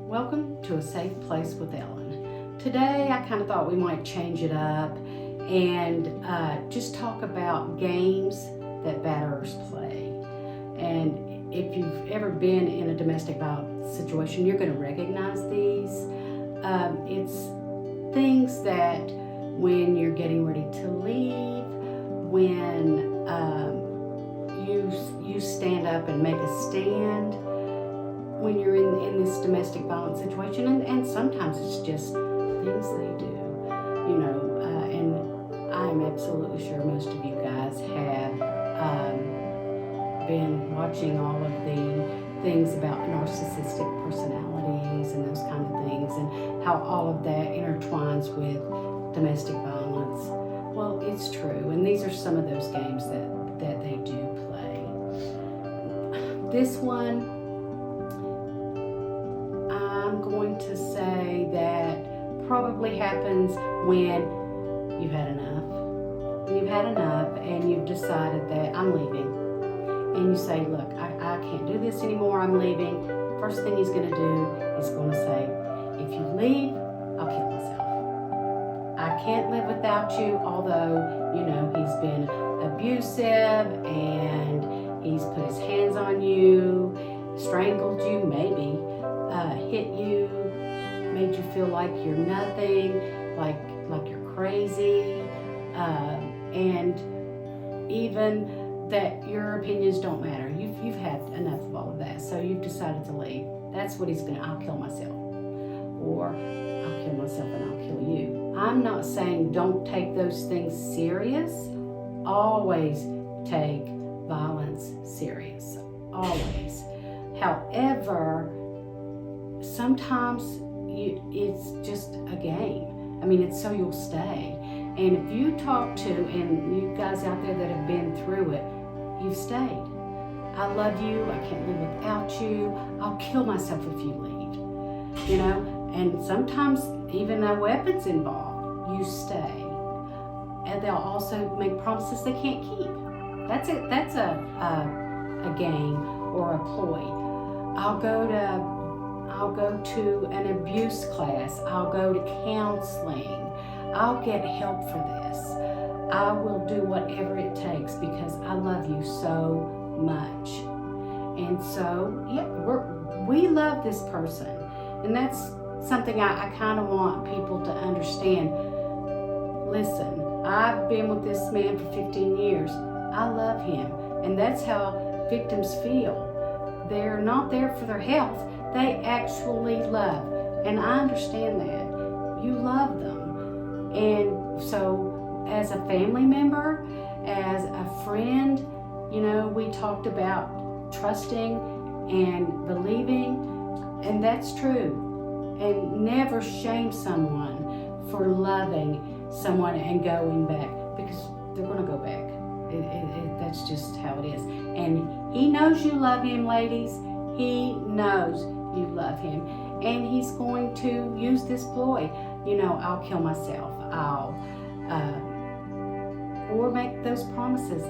Welcome to A Safe Place with Ellen. Today I kind of thought we might change it up and just talk about games that batterers play. And if you've ever been in a domestic violence situation, you're going to recognize these. It's things that when you're getting ready to leave, when you stand up and make a stand, when you're in this domestic violence situation, and sometimes it's just things they do, and I'm absolutely sure most of you guys have been watching all of the things about narcissistic personalities and those kind of things, and how all of that intertwines with domestic violence. Well, it's true, and these are some of those games that they do play. This one, I'm going to say that probably happens when you've had enough. When you've had enough and you've decided that I'm leaving. And you say, look, I can't do this anymore, I'm leaving. First thing he's going to do is going to say, if you leave, I'll kill myself. I can't live without you, although, he's been abusive and he's put his hands on you, strangled you, maybe. Hit you, made you feel like you're nothing, like you're crazy, and even that your opinions don't matter. You've had enough of all of that, so you've decided to leave. That's what he's gonna. I'll kill myself, or I'll kill myself and I'll kill you. I'm not saying don't take those things serious. Always take violence serious. Always. However, sometimes it's just a game. I mean, it's so you'll stay. And if you talk to, and you guys out there that have been through it, you've stayed. I love you. I can't live without you. I'll kill myself if you leave. And sometimes even a weapon's involved. You stay. And they'll also make promises they can't keep. That's it. That's a game or a ploy. I'll go to an abuse class. I'll go to counseling. I'll get help for this. I will do whatever it takes because I love you so much. And so, we love this person. And that's something I kind of want people to understand. Listen, I've been with this man for 15 years. I love him. And that's how victims feel. They're not there for their health. They actually love. And I understand that. You love them. And so as a family member, as a friend, we talked about trusting and believing, and that's true. And never shame someone for loving someone and going back, because they're going to go back. That's just how it is. And he knows you love him, ladies. He knows you love him. And he's going to use this ploy. I'll kill myself. Or make those promises.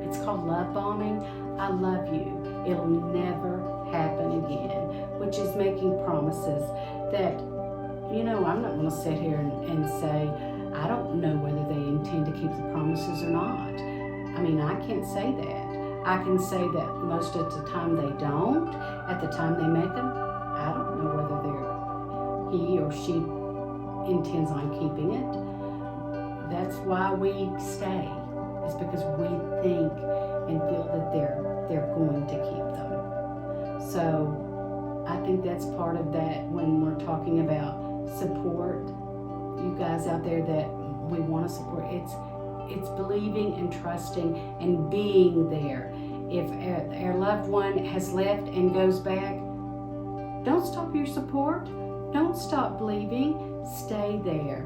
It's called love bombing. I love you. It'll never happen again. Which is making promises that, I'm not going to sit here and say, I don't know whether they intend to keep the promises or not. I mean, I can't say that. I can say that most of the time they don't. At the time they make them, I don't know whether he or she intends on keeping it. That's why we stay. It's because we think and feel that they're going to keep them. So I think that's part of that when we're talking about support. You guys out there that we want to support, it's believing and trusting and being there. If our loved one has left and goes back, don't stop your support. Don't stop believing. Stay there.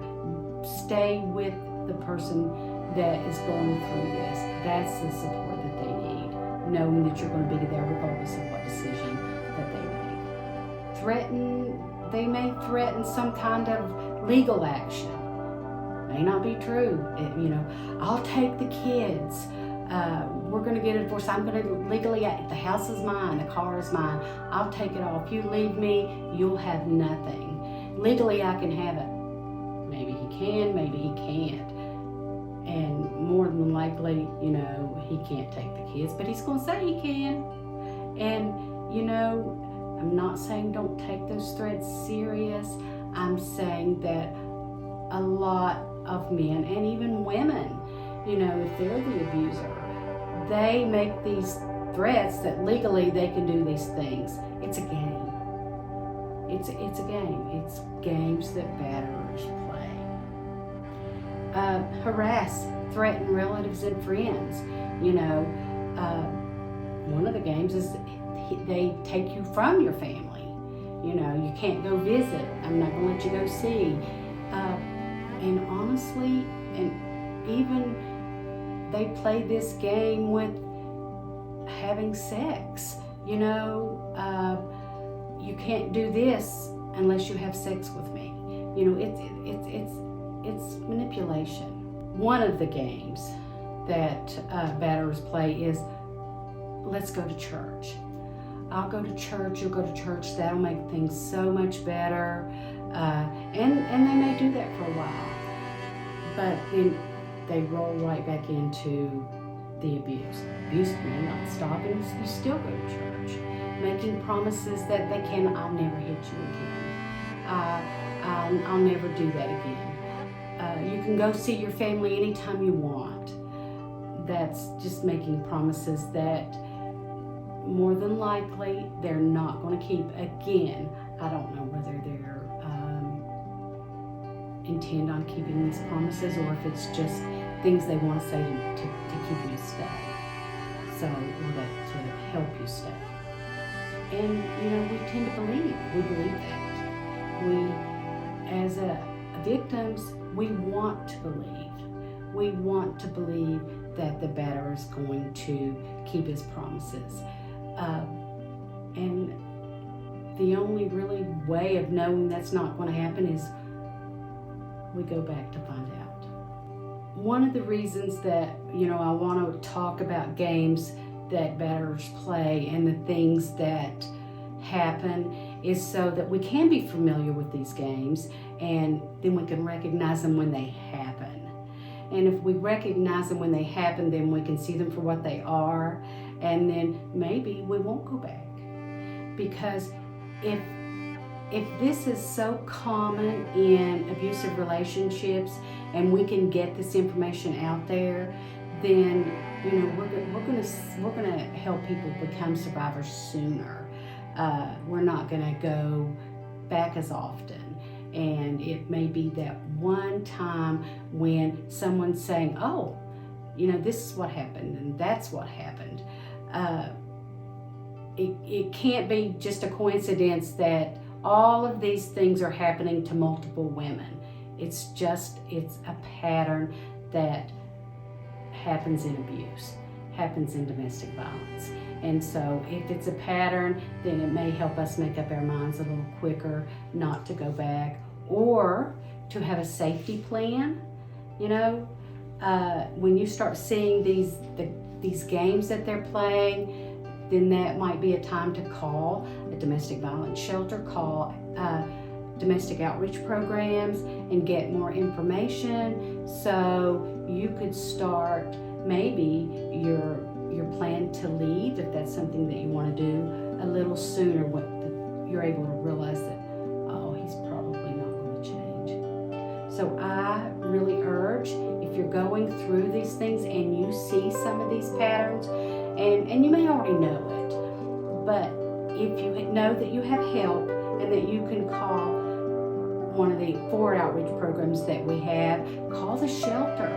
Stay with the person that is going through this. That's the support that they need, knowing that you're going to be there regardless of what decision that they make. They may threaten some kind of legal action. May not be true. I'll take the kids. we're going to get a divorce. I'm going to legally, the house is mine, the car is mine. I'll take it all. If you leave me, you'll have nothing. Legally, I can have it. Maybe he can, maybe he can't. And more than likely, he can't take the kids, but he's going to say he can. And, I'm not saying don't take those threats serious. I'm saying that a lot of men and even women, if they're the abuser, they make these threats that legally they can do these things. It's a game. It's a game. It's games that batterers play. Harass, threaten relatives and friends. One of the games is they take you from your family. You can't go visit. I'm not going to let you go see. And honestly, and even they play this game with having sex. You can't do this unless you have sex with me. It's manipulation. One of the games that batterers play is, let's go to church. I'll go to church, you'll go to church, that'll make things so much better. And they may do that for a while, but then they roll right back into the abuse. Abuse may not stop, and you still go to church, making promises that they can. I'll never hit you again. I'll never do that again. You can go see your family anytime you want. That's just making promises that more than likely they're not going to keep. Again, I don't know whether they're intend on keeping these promises or if it's just things they want to say to keep you to stay, or to help you stay. And we tend to believe that. We, as victims, we want to believe. We want to believe that the batterer is going to keep his promises. And the only really way of knowing that's not going to happen is we go back to find out. One of the reasons that, I want to talk about games that batterers play and the things that happen is so that we can be familiar with these games, and then we can recognize them when they happen. And if we recognize them when they happen, then we can see them for what they are, and then maybe we won't go back. Because if this is so common in abusive relationships and we can get this information out there, then we're gonna help people become survivors sooner. We're not gonna go back as often, and it may be that one time when someone's saying, "Oh, this is what happened and that's what happened." It can't be just a coincidence that all of these things are happening to multiple women. It's a pattern that happens in abuse, happens in domestic violence. And so if it's a pattern, then it may help us make up our minds a little quicker not to go back, or to have a safety plan. When you start seeing these games that they're playing, then that might be a time to call a domestic violence shelter, call domestic outreach programs, and get more information so you could start maybe your plan to leave, if that's something that you want to do, a little sooner. You're able to realize that, he's probably not going to change. So I really urge, if you're going through these things and you see some of these patterns, and you may already know it, but if you know that you have help and that you can call one of the 4 outreach programs that we have, call the shelter,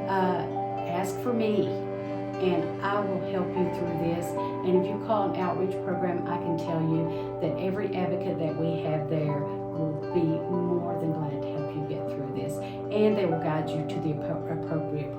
ask for me, and I will help you through this. And if you call an outreach program, I can tell you that every advocate that we have there will be more than glad to help you get through this, and they will guide you to the appropriate